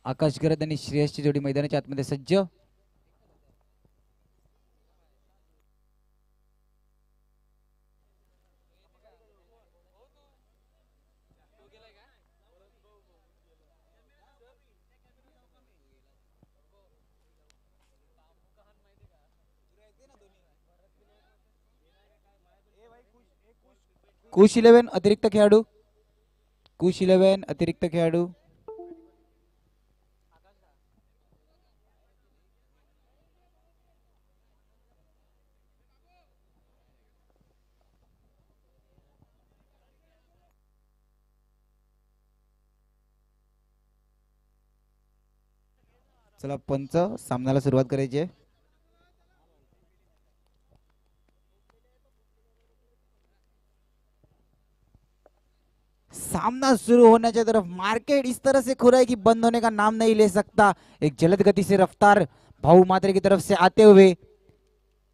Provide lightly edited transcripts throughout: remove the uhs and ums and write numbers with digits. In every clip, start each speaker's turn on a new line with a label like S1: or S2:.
S1: आकाश गरद आणि श्रेयसची जोडी मैदानाच्या आतमध्ये सज्ज. कुश 11 अतिरिक्त खेळाडू. कुश 11 अतिरिक्त खेळाडू. चला पंच सामन्याला सुरुवात करायची आहे. सामना शुरू होने की तरफ. मार्केट इस तरह से खुला है कि बंद होने का नाम नहीं ले सकता. एक जलद गति से रफ्तार भाऊ मात्रे की तरफ से आते हुए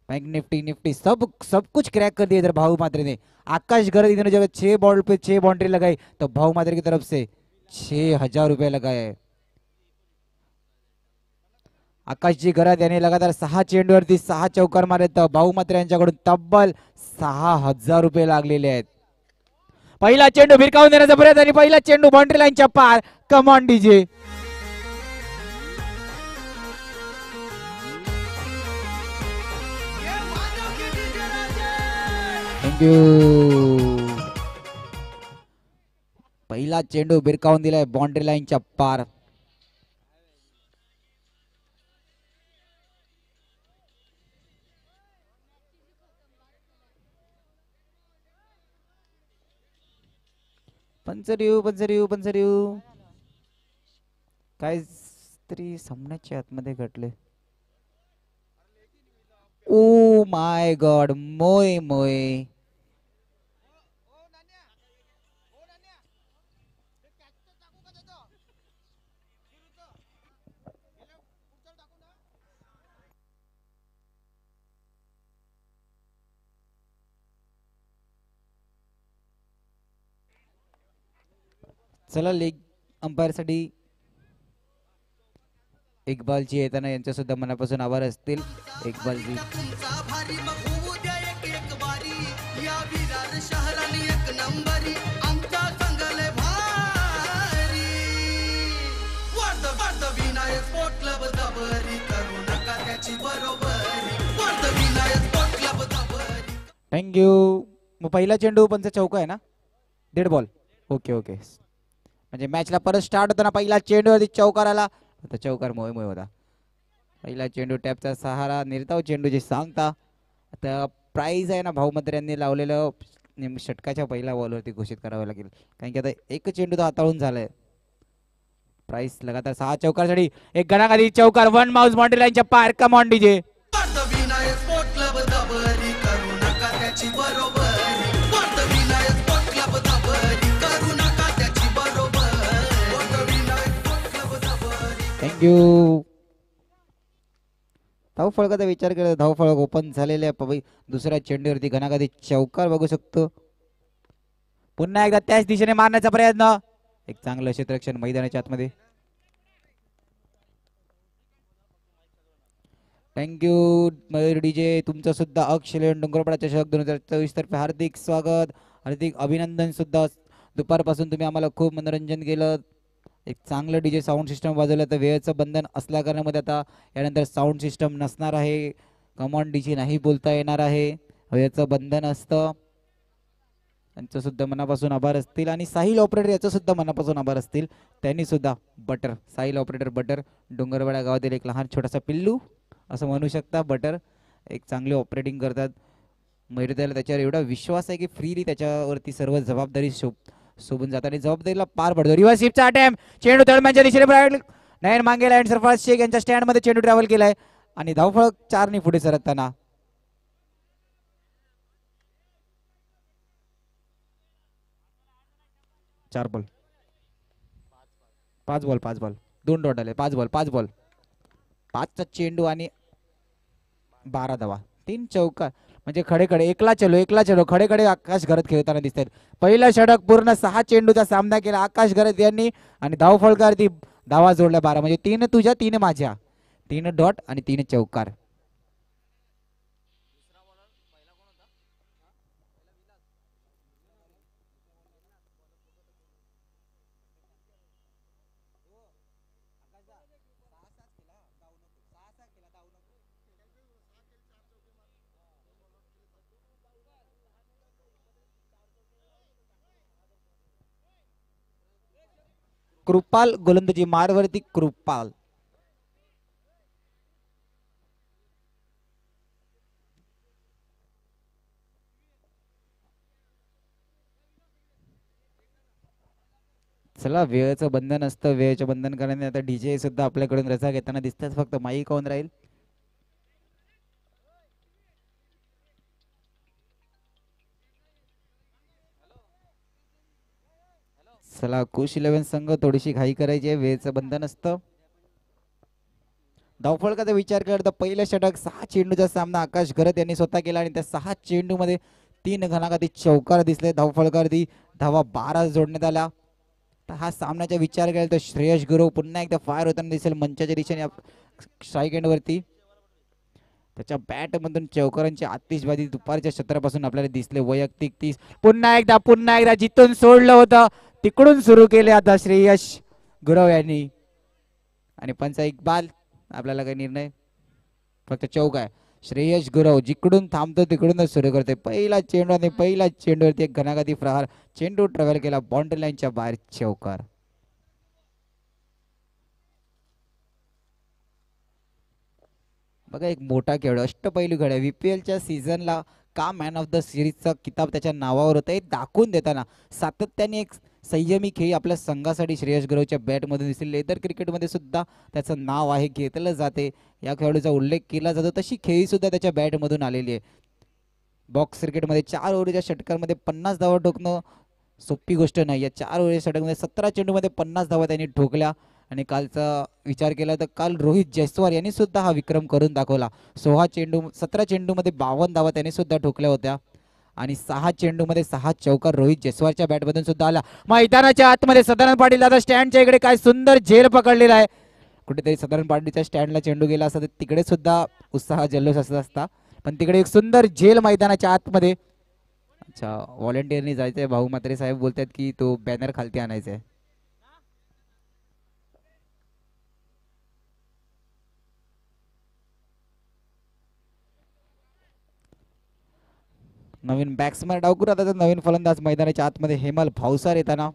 S1: बैंक निफ्टी निफ्टी सब कुछ क्रैक कर दिया इधर भाऊ मात्रे ने. आकाश गरद इन्होंने जगह 6 बॉल पे 6 बाउंड्री लगाई तो भाऊ मात्रे की तरफ से 6000 रुपये लगाए. आकाशजी गरद यांनी लगातार 6 चेंडूवरती 6 चौकार मारले तर भाऊ मात्रे यांच्याकडून तब्बल 6000 रुपये लागलेले आहेत. पहिला चेंडू भिरकावून देण्याचा प्रयत्न आणि पहिला चेंडू बाउंड्री लाईनच्या पार. Come on DJ. थँक्यू. पहिला चेंडू भिरकावून दिलाय बाउंड्री लाईनच्या पार. पंचरिव काय तरी सामन्याच्या आतमध्ये घडले. Oh my God. मोय मोय. चला लेग अंपायर साठी इकबालजी येताना यांच्या सुद्धा मनापासून आभार असतील. इकबालजी थँक्यू. मग पहिला चेंडू पंच चौका आहे ना. 1.5 बॉल. Okay okay. म्हणजे मॅचला परत स्टार्ट होताना पहिला चेंडूवरती चौकार आला तर चौकार मोय मोय होता. पहिला चेंडू टॅपचा सहारा निर्धाव चेंडू जे सांगता. आता प्राइज आहे ना भाऊ मात्रे यांनी लावलेलं षटकाच्या पहिल्या बॉलवरती घोषित करावं लागेल कारण की आता एक चेंडू तर हाताळून झालाय. प्राइस लगातार 6 चौकारसाठी एक गणागादी चौकार. 1 माउस बाउंड्री लाईनच्या पार. Come on DJ. थँक्यू. धावफळकाचा विचार केला. धावफळक ओपन झालेल्या दुसऱ्या चेंडूवरती घणाघाती चौकार बघू शकतो. पुन्हा एकदा त्याच दिशेने मारण्याचा प्रयत्न. एक चांगलं क्षेत्ररक्षण मैदानाच्या आतमध्ये. Thank you Mayur DJ. तुमचं सुद्धा अक्षय डोंगरपाडा चषक 2024 तर्फे हार्दिक स्वागत. हार्दिक अभिनंदन सुद्धा. दुपारपासून तुम्ही आम्हाला खूप मनोरंजन केलं. एक चांगलं डीजे साऊंड सिस्टम वाजवलं तर वेळेचं बंधन असल्या कारणामध्ये आता यानंतर साऊंड सिस्टम नसणार आहे. कमॉन डीजे नाही बोलता येणार आहे. वेळेचं बंधन असतं. त्यांचं सुद्धा मनापासून आभार असतील आणि साहिल ऑपरेटर याचं सुद्धा मनापासून आभार असतील. त्यांनी सुद्धा butter Sahil operator butter Dongarwada गावातील एक लहान छोटासा पिल्लू असं म्हणू शकता. बटर एक चांगले ऑपरेटिंग करतात. मैदानाला त्याच्यावर एवढा विश्वास आहे की फ्रीली त्याच्यावरती सर्व जबाबदारी सोबून जाताना जबाबदारीला पार पडतो. रिव्हर्स स्वीपचा अटेम्प्ट. चेंडू तळमॅनच्या दिशेने नयन मांगेला आणि सरफराज शेख यांच्या स्टँड मध्ये चेंडू ट्रॅव्हल केलाय आणि धावफळक 4 ने पुढे सरकताना. चार बॉल 5 बॉल 2 डॉट आले. 5 बॉल 5चा चेंडू आणि 12 धावा 3 चौकार. म्हणजे खडे एकला चलो खडे आकाश गरद खेळताना दिसतात. पहिला षटक पूर्ण 6 चेंडूचा सामना केला आकाश गरद यांनी आणि धावफळकावरती धावा जोडल्या 12 म्हणजे 3 तुझ्या 3 माझ्या, 3 डॉट आणि 3 चौकार. कृपाल गोलंदाजी मारवरती कृपाल. चला वेळेचं बंधन असतं, वेळेचं बंधन करण्याने आता डीजे सुद्धा आपल्याकडून रजा घेताना दिसतात. फक्त माईक कोण राहील. चला कुश 11 संघ थोडीशी घाई करायची आहे, वेळेचं बंधन असतं. धावफलकाचा विचार केला तर पहिलं षटक 6 चेंडूचा सामना आकाश गरत यांनी स्वतः केला आणि त्या 6 चेंडू मध्ये 3 घणाघाती चौकार दिसले. धावफलकावरती धावा 12 जोडण्यात आल्या. तर हा सामन्याचा विचार केला तर श्रेयस गुरव पुन्हा एकदा फायर होताना दिसेल मंचाच्या दिशेने स्ट्राईक एंड वरती. त्याच्या बॅट मधून चौकारांची आतिषबाजी दुपारच्या क्षेत्रापासून आपल्याला दिसले. वैयक्तिक 30 पुन्हा एकदा जिथून सोडलं होतं तिकडून सुरू केले आता श्रेयस गुरव यांनी. आणि पंचा इक्बाल आपल्याला काही निर्णय फक्त चौक आहे. श्रेयस गुरव जिकडून थांबतो तिकडूनच सुरू करते. पहिला चेंडू आणि पहिला चेंडूवरती एक घणाघाती प्रहार. चेंडू ट्रॅव्हल केला बाउंड्री लाईनच्या बाहेर, चौकार. बघा एक मोठा खेळ, अष्टपैलू खेळ आहे. VPLच्या सीझनला का मॅन ऑफ द सिरीजचा किताब त्याच्या नावावर होता हे दाखवून देताना सातत्याने एक संयमी खेळी आपल्या संघासाठी श्रेयस गुरवच्या बॅटमधून दिसली. लेदर क्रिकेटमध्ये सुद्धा त्याचं नाव आहे, घेतलं जाते, या खेळाडूचा उल्लेख केला जातो. तशी खेळी सुद्धा त्याच्या बॅटमधून आलेली आहे. बॉक्स क्रिकेटमध्ये 4 ओव्हरच्या षटकांमध्ये 50 धावा ठोकणं सोपी गोष्ट नाही. या 4 ओव्हरच्या षटकामध्ये 17 चेंडूमध्ये 50 धावा त्यांनी ठोकल्या. आणि कालचा विचार केला तर काल रोहित जयस्वाल यांनी सुद्धा हा विक्रम करून दाखवला. 17 चेंडूमध्ये 52 धावा त्यांनी सुद्धा ठोकल्या होत्या. आणि 6 चेंडूमध्ये 6 चौकार रोहित जयस्वालच्या बॅटमधून सुद्धा आला. मैदानाच्या आतमध्ये सदानंद पाटील आता स्टँडच्या इकडे काय सुंदर झेल पकडलेला आहे. कुठेतरी सदानंद पाटीलच्या स्टँडला चेंडू गेला असता तर तिकडे सुद्धा उत्साह जल्लोष असत असता, पण तिकडे एक सुंदर झेल मैदानाच्या आतमध्ये. अच्छा, व्हॉलेंटिअरनी जायचंय. भाऊ म्हात्रे साहेब बोलतात की तो बॅनर खालती आणायचा आहे. नवीन बॅट्समॅन डावकूर आता नवीन फलंदाज मैदानाच्या आतमध्ये हेमल भावसार येताना.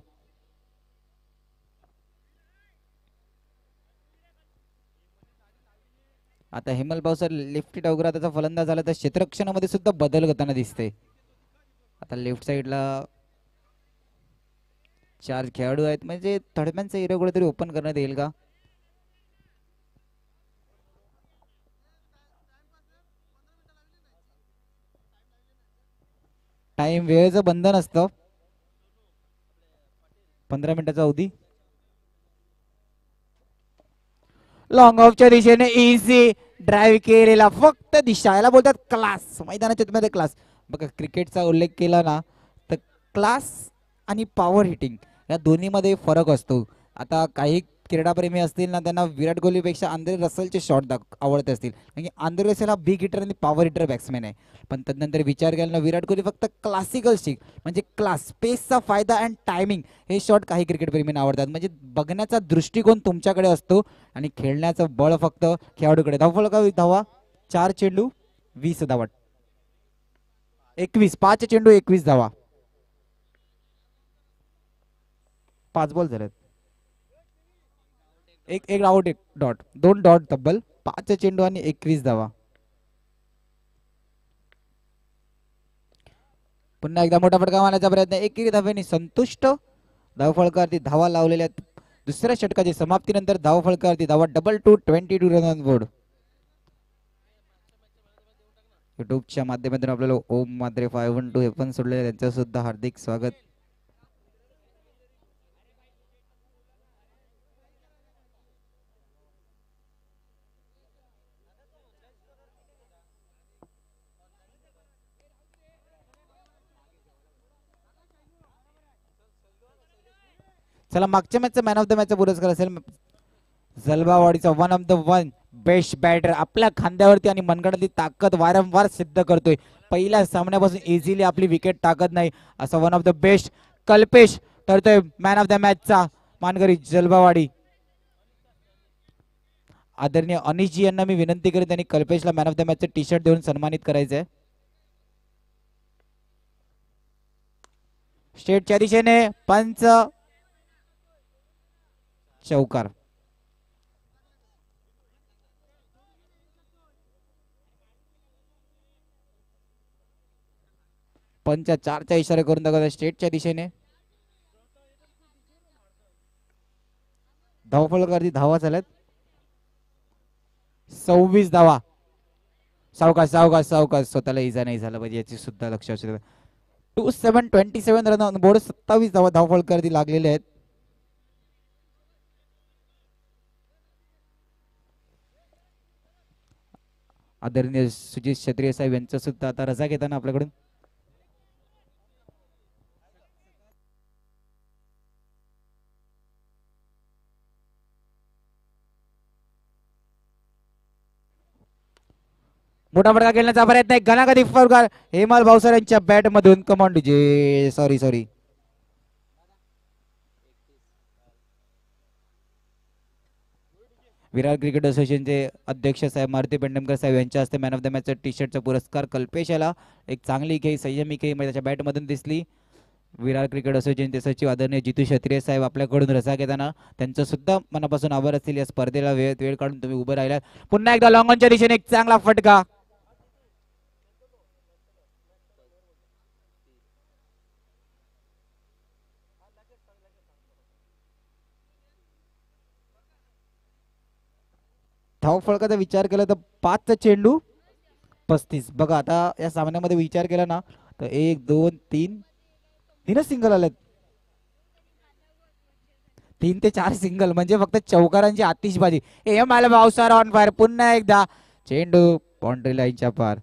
S1: आता हेमल भावसार लेफ्टी डावकूर त्याचा फलंदाज झाला तर क्षेत्ररक्षणामध्ये सुद्धा बदल करताना दिसते. आता लेफ्ट साइडला 4 खेळाडू आहेत, म्हणजे थर्डमॅनचा एरिया कुठेतरी ओपन करण्यात येईल का. टाइम वेळेचं बंधन असतं, 15 मिनिटाचा अवधी. लॉंग ऑफच्या दिशेने इझी ड्राईव्ह केलेला, फक्त दिशा, याला बोलतात क्लास. मैदानाच्या मध्ये क्लास. बघा क्रिकेटचा उल्लेख केला ना तर क्लास आणि पॉवर हिटिंग या दोन्हीमध्ये फरक असतो. आता काही क्रीडाप्रेमी असतील ना त्यांना विराट कोहलीपेक्षा आंद्रे रसलचे शॉट आवडत असतील, म्हणजे आंद्रे रसल हा बिग हिटर आणि पॉवर हिटर बॅट्समॅन आहे. पण त्यानंतर विचार केला ना विराट कोहली फक्त क्लासिकल स्टिक म्हणजे क्लास, स्पेसचा फायदा अँड टायमिंग हे शॉट काही क्रिकेटप्रेमींना आवडतात. म्हणजे बघण्याचा दृष्टिकोन तुमच्याकडे असतो आणि खेळण्याचं बळ फक्त खेळाडूकडे. धावफलक धावा 4 चेंडू 20 धावा, 5 चेंडू 21 धावा, 5 बॉल झालेत. एक आउट, एक डॉट, 2 डॉट तब्बल, 5 चेंडू आणि 21 धावा. पुन्हा एकदा मोठा फटका मारण्याचा प्रयत्न, एकेरी धावेने संतुष्ट. धावफलकावरती धावा लावलेल्या दुसऱ्या षटकाची समाप्तीनंतर धावफलकावरती धावा 22 रन ऑन बोर्ड. युट्यूबच्या माध्यमातून आपल्याला ओम मात्रे 512 हे पण सोडले, त्यांचं सुद्धा हार्दिक स्वागत. चला मागच्या मॅचचा मॅन ऑफ द मॅचचा पुरस्कार असेल जलबावाडीचा one of the one best batter आपल्या खांद्यावरती आणि मनगटातली ताकद वारंवार सिद्ध करतोय. पहिल्या सामन्यापासून इझिली आपली विकेट टाकत नाही असा one of the best Kalpesh ठरतोय मॅन ऑफ द मॅचचा मानकरी जलबावाडी. आदरणीय अनिशजी यांना मी विनंती करेन त्यांनी कल्पेशला मॅन ऑफ द मॅचचं टी शर्ट देऊन सन्मानित करायचंय. स्टेटच्या दिशेने पंच चौकार. पंच चारचा इशारा करून दाखवतात स्टेटच्या दिशेने. धावफलकाची धावा झाल्यात 26 धावा. सावकाश सावकाश सावकाश स्वतःला इजा नाही झाला पाहिजे याची सुद्धा लक्ष असू द्या. 27 रन ऑन बोर्ड 27 धावा धावफलकाची लागलेले आहेत. आदरणीय सुजित क्षत्रिय साहेब यांचा सुद्धा आता रजा घेताना आपल्याकडून मोठा फटका खेळण्याचा प्रयत्न आहे. घनागती फटका हेमल भावसर यांच्या बॅट मधून कमांड जे सॉरी विरार क्रिकेट असोसिएशनचे अध्यक्ष साहेब मारुती पेंडमकर साहेब यांच्या हस्ते मॅन ऑफ द मॅचचा टी शर्टचा पुरस्कार कल्पेश याला. एक चांगली खेळी संयमी खेळी त्याच्या बॅटमधून दिसली. विरार क्रिकेट असोसिएशनचे सचिव आदरणीय जितू क्षत्रिय साहेब आपल्याकडून रजा घेताना त्यांचं सुद्धा मनापासून आभार असतील. या स्पर्धेला वेळ काढून तुम्ही उभं राहिला. पुन्हा एकदा लॉंग ऑनच्या दिशेने एक चांगला फटका. धावफलकाचा विचार केला तर 5चा चेंडू 35. बघा आता या सामन्यामध्ये विचार केला ना तर 1 2 3 तीनच सिंगल आलेत. 3 ते 4 सिंगल म्हणजे फक्त चौकारांची आतिषबाजी. एम आला भावसार ऑन फायर. पुन्हा एकदा चेंडू बाउंड्री लाईनच्या पार.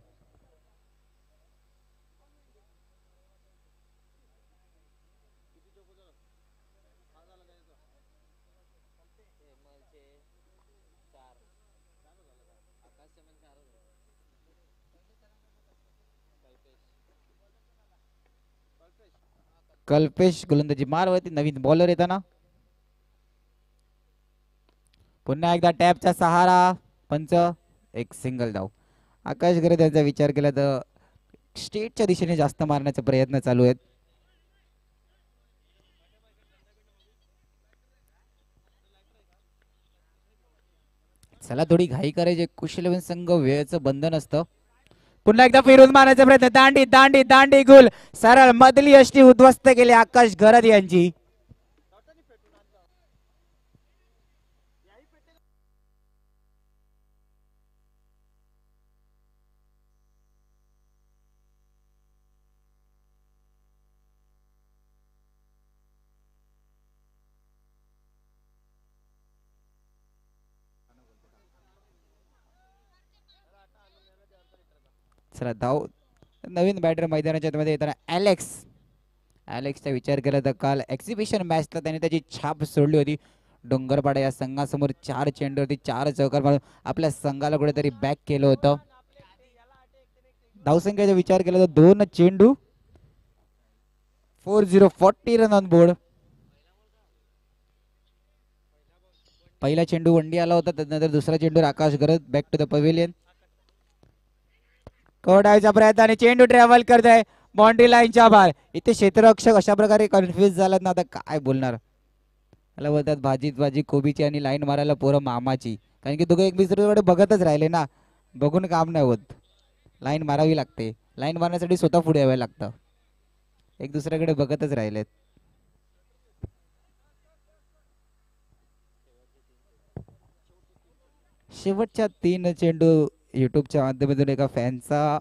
S1: कल्पेश गोलंदाजी मारवरती नवीन बॉलर येताना पुन्हा एकदा टॅपचा सहारा. पंच एक सिंगल धाव. आकाश गरे त्यांचा विचार केला तर स्टेटच्या दिशेने जास्त मारण्याचा प्रयत्न चालू आहेत. चला थोडी घाई करायची. कुशल संघ वेळेचं बंधन असतं. पुन्हा एकदा फिरून मारण्याचा प्रयत्न. दांडी दांडी दांडी गुल सरळ मधली अष्टी उद्ध्वस्त केली आकाश गरद यांची. चला धाव नवीन बॅटर मैदानाच्या मध्ये येताना ॲलेक्सचा विचार केला तर काल एक्झिबिशन मॅचला त्याने त्याची छाप सोडली होती. डोंगरपाडा या संघासमोर 4 चेंडूवरती 4 चौकार मारून आपल्या संघाला कुठेतरी बॅक केलं होतं. धावसंख्येचा विचार केला तर 2 चेंडू 40 रन ऑन बोर्ड. पहिला चेंडू वंडी आला होता त्यानंतर दुसरा चेंडू आकाश गरज बॅक टू द पवेलियन. कोडायचा प्रयत्न आणि चेंडू ट्रॅव्हल करत आहे बाउंड्री लाईनच्या बाहेर. इथे क्षेत्ररक्षक अशा प्रकारे कन्फ्युज झालात ना आता काय बोलणार. त्याला बोलतात भाजीत भाजी कोबीची आणि लाईन मारायला पोरं मामाची. कारण की दोघं एकमेकांकडे बघतच राहिले ना. बघून काम नाही होत. लाईन मारावी लागते. लाईन मारण्यासाठी स्वतः पुढे यावं लागतं. एक दुसऱ्याकडे बघतच राहिलेत. शेवटच्या 3 चेंडू युट्यूबच्या माध्यमातून एका फॅनचा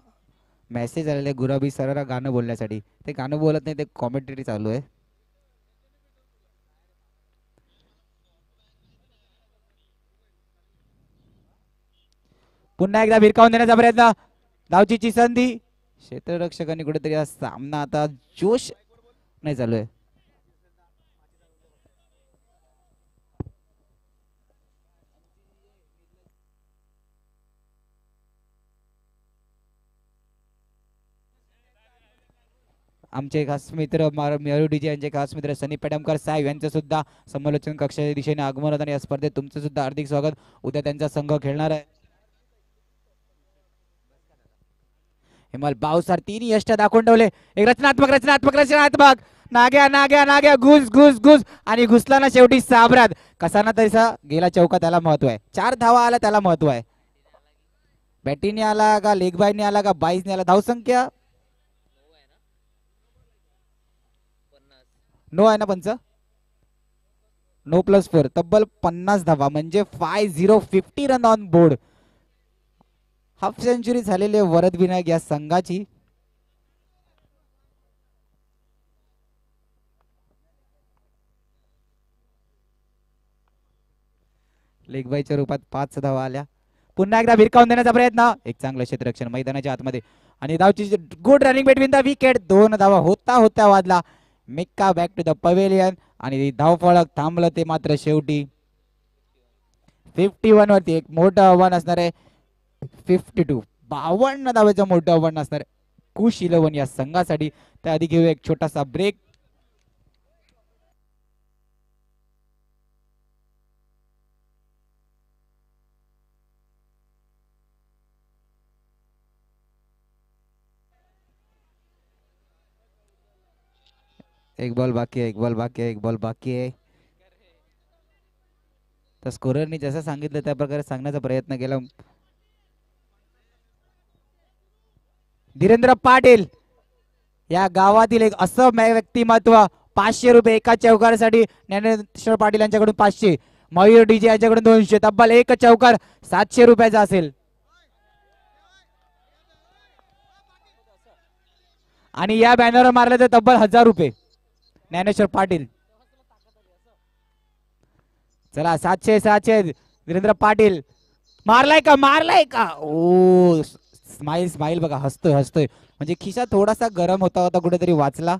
S1: मेसेज आलेला आहे गुराबी सरांना गाणं बोलण्यासाठी. ते गाणं बोलत नाही ते कॉमेंट्री चालू आहे. पुन्हा एकदा भिरकावून देण्याचा प्रयत्न. धावचीची संधी. क्षेत्ररक्षकांनी कुठेतरी हा सामना आता जोश नाही चालू आहे. आमचे खास मित्र मेरू डीजे यांचे खास मित्र सनी पेडमकर साहेब यांचं सुद्धा समालोचन कक्षाच्या दिशेने आगमन होतं आणि या स्पर्धेत तुमचं सुद्धा हार्दिक स्वागत. उद्या त्यांचा संघ खेळणार आहे. हिमाल बावसार तीन यष्ट दाखवून ठेवले. एक रचनात्मक रचनात्मक रचनात्मक नाग्या नाग्या नाग्या घुस घुस घुस आणि घुसला ना शेवटी साबरात. कसा ना तरीसा गेला चौका, त्याला महत्व आहे. 4 धावा आला त्याला महत्व आहे. बॅटीने आला का लेग बायने आला का बाईसने आला, धावसंख्या नो आहे ना पंच. नो +4 तब्बल 50 धावा म्हणजे 50 run on board. Half century झालेले वरद विनायक या संघाची. लेगबाईच्या रूपात 5 धावा आल्या. पुन्हा एकदा भिरकावून देण्याचा प्रयत्न. एक चांगलं क्षेत्ररक्षण मैदानाच्या आतमध्ये आणि धावची good running between the wicket. 2 धावा होता होता वाजला. Mikka back to the pavilion आणि धावफलक थांबलं ते मात्र शेवटी 51 वरती. एक मोठं आव्हान असणार आहे. 52 52 धावेचं मोठं आव्हान असणार आहे कुश 11 या संघासाठी. त्याआधी घेऊ एक छोटासा ब्रेक. एक बॉल बाकी आहे, एक बॉल बाकी आहे, एक बॉल बाकी आहे. तर स्कोररनी जसं सांगितलं त्या प्रकारे सांगण्याचा प्रयत्न केला. धीरेंद्र पाटील या गावातील एक असं व्यक्तिमत्व. 500 रुपये एका चौकारासाठी. ज्ञानेश्वर पाटील यांच्याकडून 500, मयूर डीजे यांच्याकडून 200, तब्बल एक चौकार 700 रुपयाचा असेल. आणि या बॅनरवर मारलं तर तब्बल 1000 रुपये. ज्ञानेश्वर पाटील चला 700 700. धीरेंद्र पाटील मारलाय का, मारलाय का. ओ स्माइल स्माइल बघा, हसतोय हसतोय म्हणजे खिसा थोडासा गरम होता होता कुठेतरी वाचला.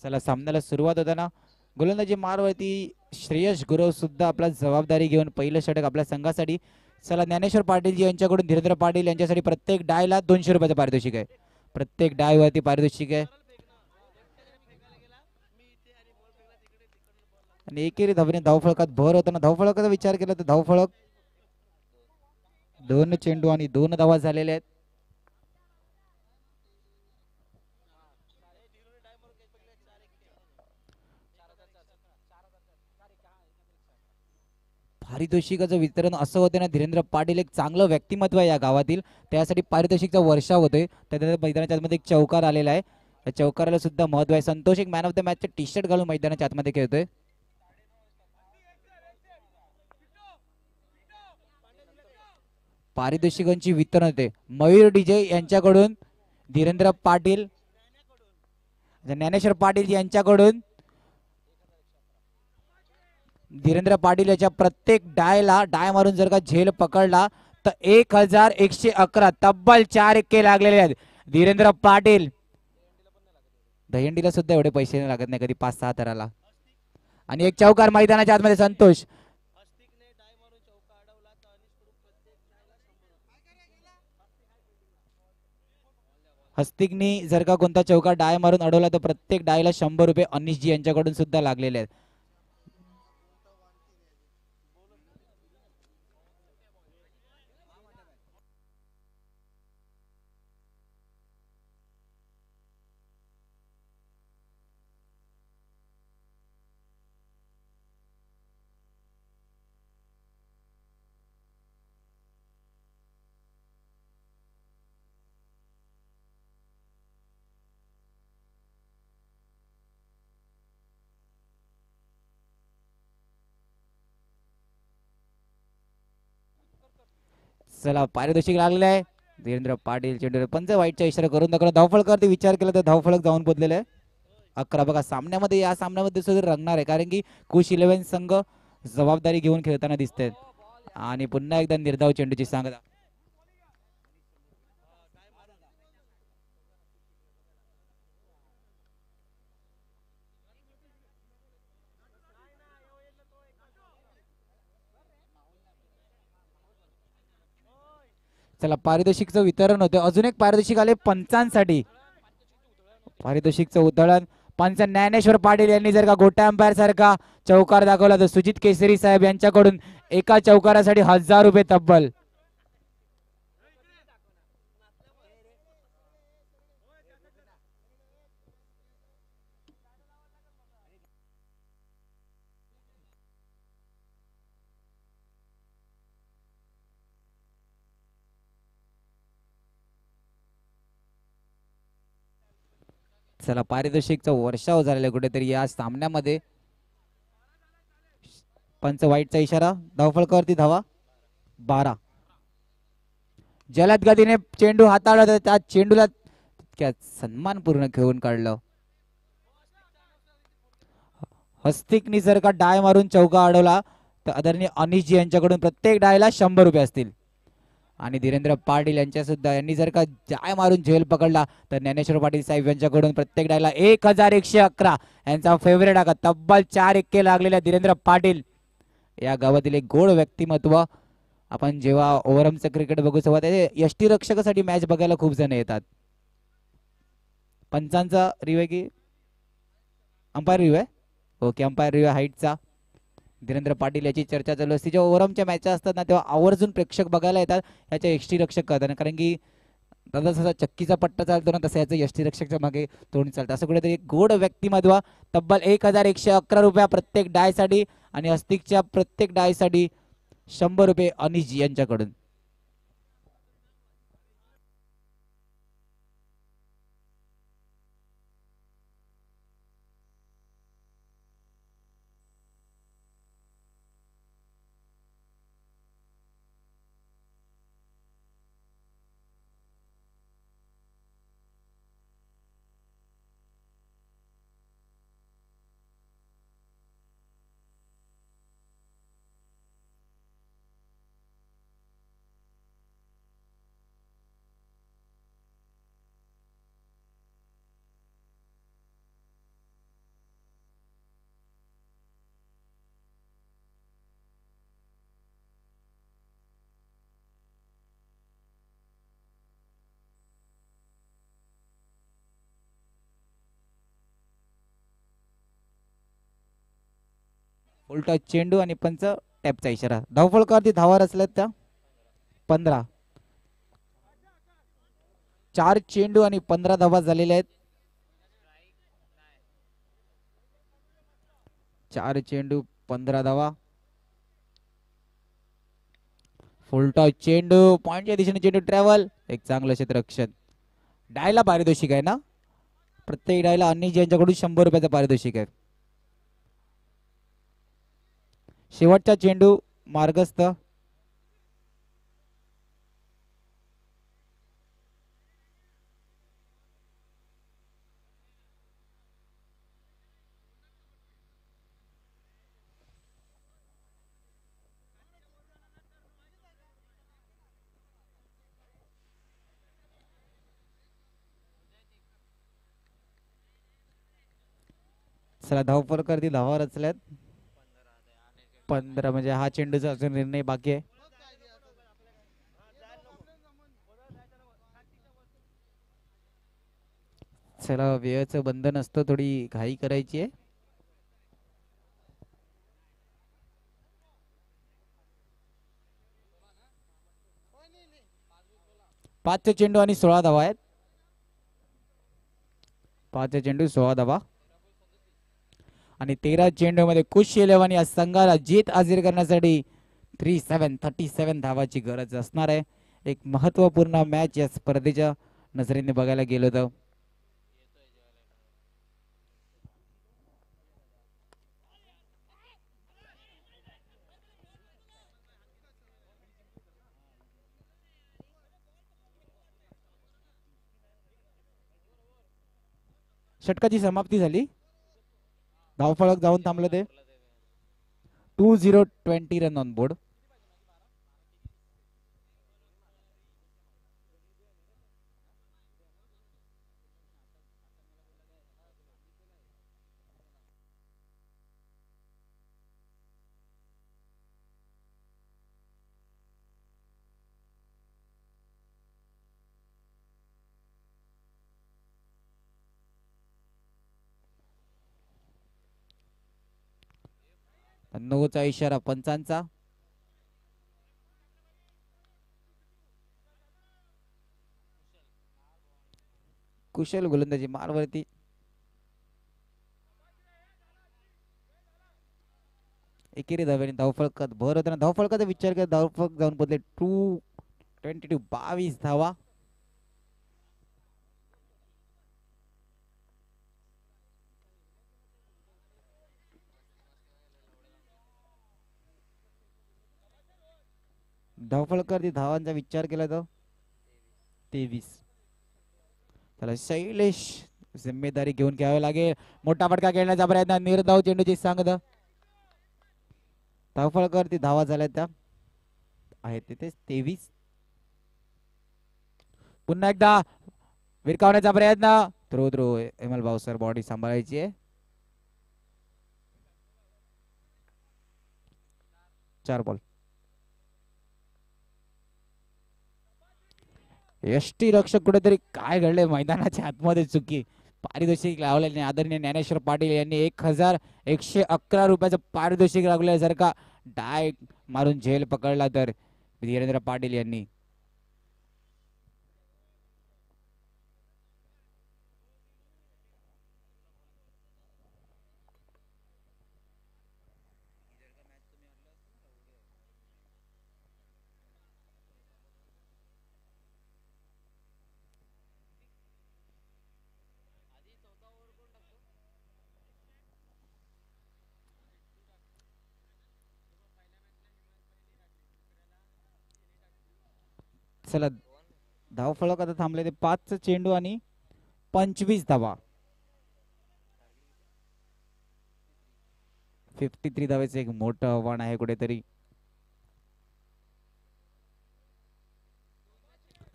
S1: चला सामन्याला सुरुवात होताना गोलंदाजी मारवरती श्रेयस गुरव सुद्धा आपला जबाबदारी घेऊन पहिलं षटक आपल्या संघासाठी. चला ज्ञानेश्वर पाटील यांच्याकडून धीरेंद्र पाटील यांच्यासाठी प्रत्येक डायला 200 रुपयाचं पारितोषिक आहे. प्रत्येक डायवरती पारितोषिक आहे. आणि एकेरी धावने धावफळकात भर होताना धावफळकाचा विचार केला तर धावफळक 2 चेंडू आणि 2 धावा झालेल्या आहेत. पारितोषिकाचं वितरण असं होतं ना, धीरेंद्र पाटील एक चांगलं व्यक्तिमत्व आहे या गावातील, त्यासाठी पारितोषिकचा वर्षा होतोय. त्या मैदानाच्या आतमध्ये एक चौकार आलेला आहे, त्या चौकाराला सुद्धा महत्व आहे. संतोष एक मॅन ऑफ द मॅचचे टी शर्ट घालून मैदानाच्या आतमध्ये खेळतोय. पारितोषिकांची वितरण होते मयूर डीजे यांच्याकडून, धीरेंद्र पाटील, ज्ञानेश्वर पाटील यांच्याकडून. धीरेंद्र पाटील याच्या प्रत्येक डायला डाय मारून जर का झेल पकडला तर 1111 तब्बल 4 एक्के लागलेले आहेत. धीरेंद्र पाटील, दहीहंडीला सुद्धा एवढे पैसे नाही लागत नाही कधी 5-6 थराला. आणि एक चौकार मैदानाच्या आतमध्ये संतोष. हस्तिकनी जर का कोणता चौकार डाय मारून अडवला तर प्रत्येक डायला 100 रुपये अनिशजी यांच्याकडून सुद्धा लागलेले आहेत. चला पारितोषिक लागलेलं आहे. धीरेंद्र पाटील चेंडूवर पंच वाईटचा इशारा करून दाखवला. धावफलकावरती विचार केला तर धावफलक जाऊन बोललेलं आहे. 11 बघा सामन्यामध्ये, या सामन्यामध्ये सुद्धा रंगणार आहे, कारण की कुश 11 संघ जबाबदारी घेऊन खेळताना दिसतात. आणि पुन्हा एकदा निर्धाव चेंडूची सांगता. चला पारितोषिकचं वितरण होतं. अजून एक पारितोषिक आले पंचांसाठी. पारितोषिकचं उधळण पंच ज्ञानेश्वर पाटील यांनी जर का गोट्या अंपायर सारखा चौकार दाखवला तर सुजित केसरी साहेब यांच्याकडून एका चौकारासाठी 1000 रुपये तब्बल. चला पारितोषिकचा वर्षाव झालेला कुठेतरी या सामन्यामध्ये. पंच वाईटचा इशारा. धावफलकावरती धावा 12. जलद गतीने चेंडू हाताळला तर त्या चेंडूला सन्मानपूर्ण खेळून काढलं. हस्तिकनी जर का डाय मारून चौका अडवला तर आदरणीय अनिशजी यांच्याकडून प्रत्येक डायला 100 रुपये असतील. आणि धीरेंद्र पाटील यांच्या सुद्धा यांनी जर का डाय मारून झेल पकडला तर ज्ञानेश्वर पाटील साहेब यांच्याकडून प्रत्येक डायला 1111 यांचा फेवरेट आघात तब्बल 4 एक्के लागलेल्या धीरेंद्र पाटील या गावातील एक गोड व्यक्तिमत्व. आपण जेव्हा ओव्हरऑलचं क्रिकेट बघू तेव्हा ते यष्टी रक्षकासाठी मॅच बघायला खूप जण येतात. पंचांचा रिव्ह्यू की अंपायर रिव्ह्यू आहे. ओके, अंपायर रिव्ह्यू हाईटचा. धीरेंद्र पाटील याची चर्चा चालू असते. जेव्हा ओव्हरऑलच्या मॅच असतात ना तेव्हा आवर्जून प्रेक्षक बघायला येतात याच्या यष्टी रक्षक करताना, कारण की दादा जसा चक्कीचा पट्टा चालतो ना तसं याचं यष्टी रक्षकच्या मागे तोंड चालतं. असं कुठेतरी एक गोड व्यक्तिमत्व. तब्बल 1111 रुपये प्रत्येक डायसाठी आणि हस्तिकच्या प्रत्येक डायसाठी 100 रुपये अनिश यांच्याकडून. उलटा चेंडू आणि पंच टॅपचा इशारा. धावफलकावरती धावा रचल्यात त्या 15. 4 चेंडू आणि 15 धावा झालेल्या आहेत. 4 चेंडू 15 धावा. फुल टॉस चेंडू पॉइंटच्या दिशेने चेंडू ट्रॅव्हल. एक चांगलं क्षेत्ररक्षण. डायला पारितोषिक आहे ना, प्रत्येक डायला अनिश यांच्याकडून 100 रुपयाचं पारितोषिक आहे. शेवटचा चेंडू मार्गस्थ. चला धावफलकावरती धावा रचल्यात. 15 म्हणजे हा चेंडूचा अजून निर्णय बाकी आहे. चला वेळेचं बंधन असतं, थोडी घाई करायची आहे. 5 चेंडू आणि 16 धावा आहेत. 5 चेंडू 16 धावा आणि 13 चेंडू मध्ये कुश 11 या संघाला जीत हाजीर करण्यासाठी 37 धावाची गरज असणार आहे. एक महत्वपूर्ण मॅच या स्पर्धेच्या नजरेने बघायला गेलो तर. षटकाची समाप्ती झाली. धावफलक जाऊन थांबलं ते. 20 रन ऑन बोर्ड. नोचा इशारा पंचांचा. कुशल गोलंदाजी मारवरती. एकेरी धाव्याने धावफलकात भर होताना धावफलकाचा विचार करत धावफलक जाऊन पोहोचले 22 धावा. धावफलकावरती धावांचा विचार केला तर 23. त्याला शैलेश जिम्मेदारी घेऊन घ्यावी लागेल. मोठा फटका खेळण्याचा प्रयत्न, निर्धाव चेंडूची सांगत. धावफलकावरती धावा झाल्या त्या आहेत तिथे 23. पुन्हा एकदा विरकावण्याचा प्रयत्न. थ्रो एमएल भाऊसर बॉडी सांभाळायची आहे. 4 बॉल. यष्टी रक्षक कुठेतरी काय घडले मैदानाच्या आतमध्ये चुकी. पारितोषिक लावले आदरणीय ज्ञानेश्वर पाटील यांनी 1111 रुपयाचं पारितोषिक लागले. जर का डाय मारून झेल पकडला तर धीरेंद्र पाटील यांनी. चला धावफलक आता थांबले ते 5 चेंडू आणि 25 धावा. 53 धावेचं एक मोठं आव्हान आहे कुठेतरी.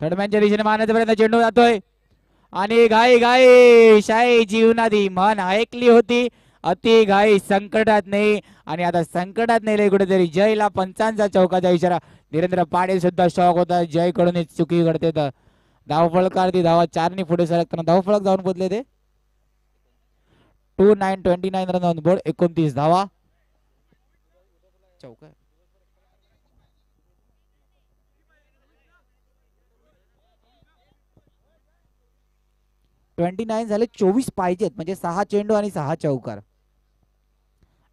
S1: थर्डमॅनच्या दिशेने मारण्याचा प्रयत्न, चेंडू जातोय आणि घाई घाई शाही जीवनादी मन ऐकली होती. अति घाई संकटात नाही आणि आता संकटात नाही कुठेतरी. जयला पंचांचा चौकाचा इशारा. धीरेंद्र पाटील सुद्धा शॉक होता. जय कडून चुकी घडते तर धावफलकावरती धावा 4 पुढे सरकताना धावफलक जाऊन पोहोचले ते 29 रन ऑन बोर्ड. 29 धावा. चौका 29 झाले. 24 पाहिजेत म्हणजे 6 चेंडू आणि 6 चौकार.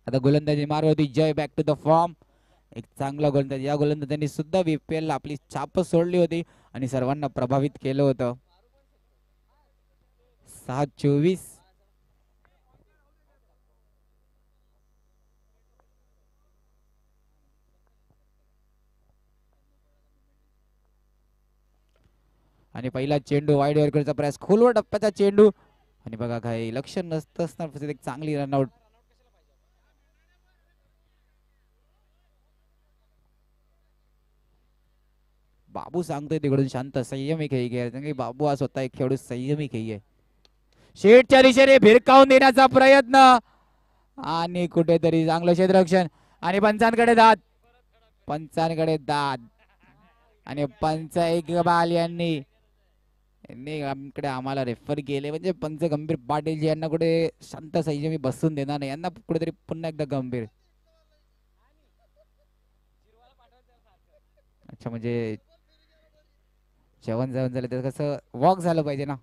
S1: आता गोलंदाजी मारवती जय बॅक टू द फॉर्म. एक चांगला गोलंदाज, या गोलंदाजांनी सुद्धा बीपीएल ला आपली छाप सोडली होती आणि सर्वांना प्रभावित केलं होतं. 6-24. आणि पहिला चेंडू वाईड वरचा प्रयास, खोलवर टप्प्याचा चेंडू आणि बघा काय लक्ष नसतंच ना, एक चांगली रनआउट. बाबू सांगतोय तिकडून शांत संयमी खेळी घ्या, बाबू हा स्वतः एक खेळाडू संयमी खेळी आहे. शेटच्या दिशेने भिरकावून देण्याचा प्रयत्न आणि कुठेतरी चांगलं क्षेत्ररक्षण आणि पंचांकडे दाद, पंचांकडे दाद आणि पंच इक्बाल यांनी आमकडे आम्हाला रेफर केले, म्हणजे पंच गंभीर पाटील यांना कुठे शांत संयमी बसून देणार नाही, यांना कुठेतरी पुन्हा एकदा गंभीर. अच्छा, म्हणजे जेवण झालं तर कसं वॉक झालं पाहिजे ना.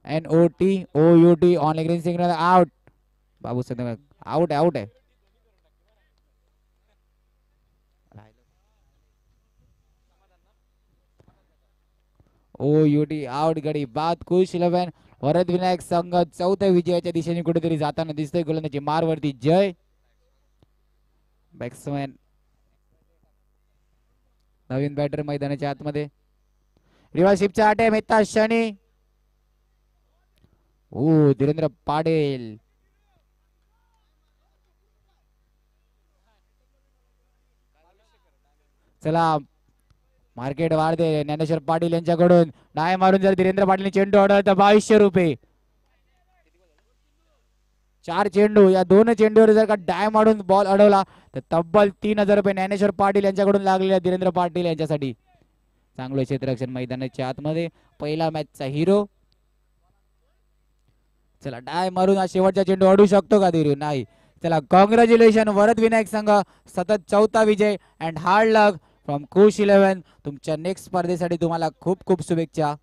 S1: NOT on green signal out. Babu सध्या आउट आहे, आउट आहे. OUT out. गडी बाद. खुश 11 वरद विनायक संघ चौथ्या विजयाच्या दिशेने कुठेतरी जाताना दिसतोय. गोलंदाजी मारवरती जय. बॅट्समॅन नवीन बॅटर मैदानाच्या आतमध्ये. रिव्हर्शिपच्या आटे मेहता शनी. धीरेंद्र पाटील. चला मार्केट वाढते. ज्ञानेश्वर पाटील यांच्याकडून डाय मारून जर धीरेंद्र पाटील चेंडू अडवला तर 2200 रुपये. 4 चेंडू, या 2 चेंडूवर जर का डाय मारून बॉल अडवला तर तब्बल 3000 रुपये ज्ञानेश्वर पाटील यांच्याकडून लागलेल्या धीरेंद्र पाटील यांच्यासाठी. चांगलं क्षेत्ररक्षण मैदानाच्या आतमध्ये. पहिला मॅचचा हिरो. चला डाय मारून हा शेवटचा चेंडू अडू शकतो का धीरू? नाही. चला कॉंग्रॅच्युलेशन वरद विनायक संघ, सतत चौथा विजय अँड हार्ड लक फ्रॉम खुश 11. तुमच्या नेक्स्ट स्पर्धेसाठी तुम्हाला खूप खूप शुभेच्छा.